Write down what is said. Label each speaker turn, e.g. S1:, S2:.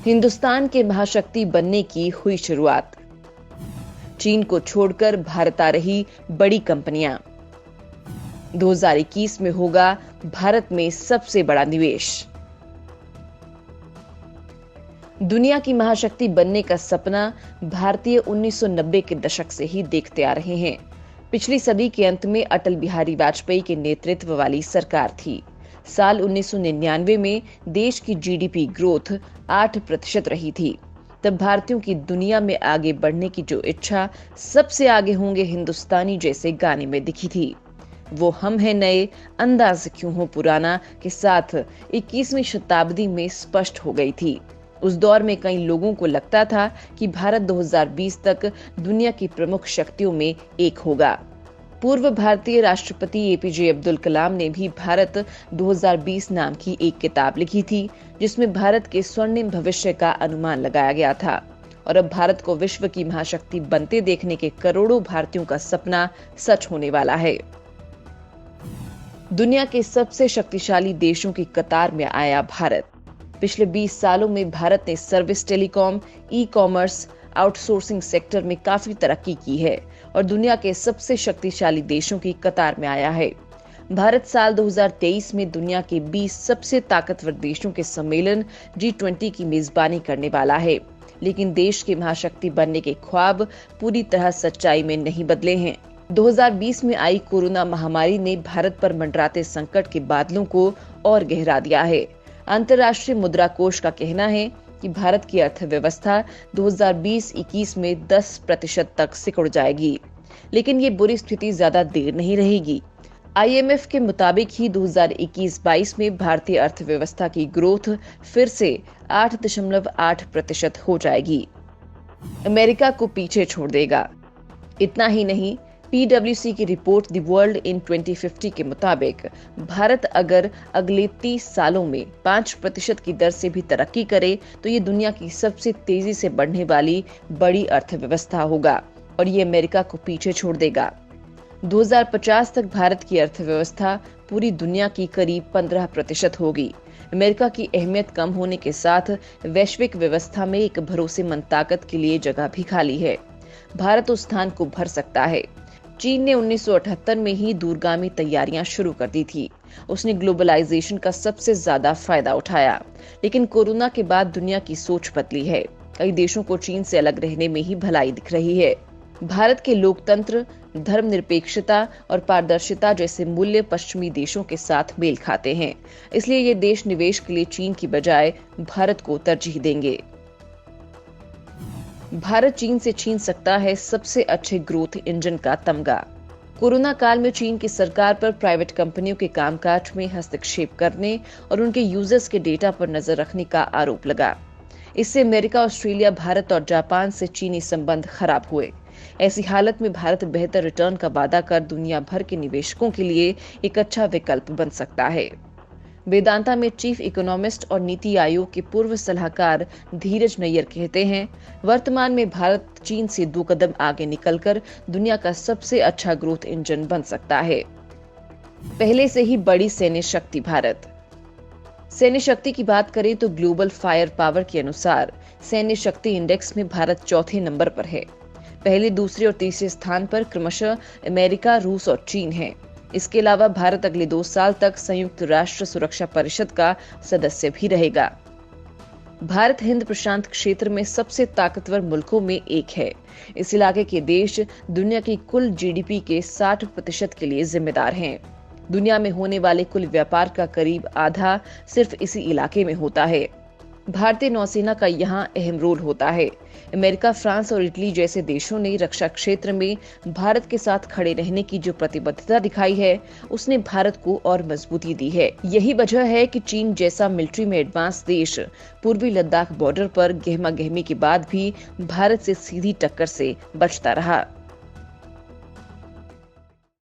S1: हिंदुस्तान के महाशक्ति बनने की हुई शुरुआत। चीन को छोड़कर भारत आ रही बड़ी कंपनियां। 2021 में होगा भारत में सबसे बड़ा निवेश। दुनिया की महाशक्ति बनने का सपना भारतीय 1990 के दशक से ही देखते आ रहे हैं। पिछली सदी के अंत में अटल बिहारी वाजपेयी के नेतृत्व वाली सरकार थी। साल 1999 में देश की जीडीपी ग्रोथ 8% रही थी। तब भारतीयों की दुनिया में आगे बढ़ने की जो इच्छा सबसे आगे होंगे हिंदुस्तानी जैसे गाने में दिखी थी, वो हम हैं नए, अंदाज क्यों हो पुराना के साथ 21वीं शताब्दी में स्पष्ट हो गई थी। उस दौर में कई लोगों को लगता था कि भारत 2020 तक दुनिया की प्रमुख शक्तियों में एक होगा। पूर्व भारतीय राष्ट्रपति एपीजे अब्दुल कलाम ने भी भारत 2020 नाम की एक किताब लिखी थी, जिसमें भारत के स्वर्णिम भविष्य का अनुमान लगाया गया था। और अब भारत को विश्व की महाशक्ति बनते देखने के करोड़ों भारतीयों का सपना सच होने वाला है। दुनिया के सबसे शक्तिशाली देशों की कतार में आया भारत। पिछले 20 सालों में भारत ने service, telecom, e commerce, outsourcing sector में काफी तरक्की की है और दुनिया के सबसे शक्तिशाली देशों की कतार में आया है। भारत साल 2023 में दुनिया के 20 सबसे ताकतवर देशों के सम्मेलन G20 की मेजबानी करने वाला है। लेकिन देश के महाशक्ति बनने के ख्वाब पूरी तरह सच्चाई में नहीं बदले हैं। 2020 में आई कोरोना महामारी ने भारत पर मंडराते संकट के बादलों को और गहरा दिया है। अंतर्राष्ट्रीय मुद्रा कोष का कहना है कि भारत की अर्थव्यवस्था 2020-21 में 10% तक सिकुड़ जाएगी, लेकिन ये बुरी स्थिति ज्यादा देर नहीं रहेगी। IMF के मुताबिक ही 2021-22 में भारतीय अर्थव्यवस्था की ग्रोथ फिर से 8.8% हो जाएगी। अमेरिका को पीछे छोड़ देगा। इतना ही नहीं, PwC की रिपोर्ट द वर्ल्ड इन 2050 के मुताबिक भारत अगर अगले 30 सालों में 5% की दर से भी तरक्की करे तो ये दुनिया की सबसे तेजी से बढ़ने वाली बड़ी अर्थव्यवस्था होगा और ये अमेरिका को पीछे छोड़ देगा। 2050 तक भारत की अर्थव्यवस्था पूरी दुनिया की करीब 15% होगी। अमेरिका की अहमियत कम होने के साथ वैश्विक व्यवस्था में एक भरोसेमंद ताकत के लिए जगह भी खाली है। भारत उस स्थान को भर सकता है। चीन ने 1978 में ही दूरगामी तैयारियां शुरू कर दी थी। उसने ग्लोबलाइजेशन का सबसे ज्यादा फायदा उठाया, लेकिन कोरोना के बाद दुनिया की सोच बदली है। कई देशों को चीन से अलग रहने में ही भलाई दिख रही है। भारत के लोकतंत्र, धर्मनिरपेक्षता और पारदर्शिता जैसे मूल्य पश्चिमी देशों के साथ मेल खाते हैं। इसलिए ये देश निवेश के लिए चीन की बजाय भारत को तरजीह देंगे। भारत चीन से छीन सकता है सबसे अच्छे ग्रोथ इंजन का तमगा। कोरोना काल में चीन की सरकार पर प्राइवेट कंपनियों के कामकाज में हस्तक्षेप करने और उनके यूजर्स के डेटा पर नजर रखने का आरोप लगा। इससे अमेरिका, ऑस्ट्रेलिया, भारत और जापान से चीनी संबंध खराब हुए। ऐसी हालत में भारत बेहतर रिटर्न का वादा कर दुनिया भर के निवेशकों के लिए एक अच्छा विकल्प बन सकता है। वेदांता में चीफ इकोनॉमिस्ट और नीति आयोग के पूर्व सलाहकार धीरज नैयर कहते हैं, वर्तमान में भारत चीन से 2 कदम आगे निकलकर दुनिया का सबसे अच्छा ग्रोथ इंजन बन सकता है। पहले से ही बड़ी सैन्य शक्ति भारत। सैन्य शक्ति की बात करें तो ग्लोबल फायर पावर के अनुसार सैन्य शक्ति इंडेक्स में भारत चौथे नंबर पर है। पहले, दूसरे और तीसरे स्थान पर क्रमशः अमेरिका, रूस और चीन है। इसके अलावा भारत अगले 2 साल तक संयुक्त राष्ट्र सुरक्षा परिषद का सदस्य भी रहेगा। भारत हिंद प्रशांत क्षेत्र में सबसे ताकतवर मुल्कों में एक है। इस इलाके के देश दुनिया की कुल जीडीपी के 60% के लिए जिम्मेदार हैं। दुनिया में होने वाले कुल व्यापार का करीब आधा सिर्फ इसी इलाके में होता है। भारतीय नौसेना का यहाँ अहम रोल होता है। अमेरिका, फ्रांस और इटली जैसे देशों ने रक्षा क्षेत्र में भारत के साथ खड़े रहने की जो प्रतिबद्धता दिखाई है, उसने भारत को और मजबूती दी है। यही वजह है कि चीन जैसा मिलिट्री में एडवांस देश पूर्वी लद्दाख बॉर्डर पर गहमा गहमी के बाद भी भारत से सीधी टक्कर से बचता रहा।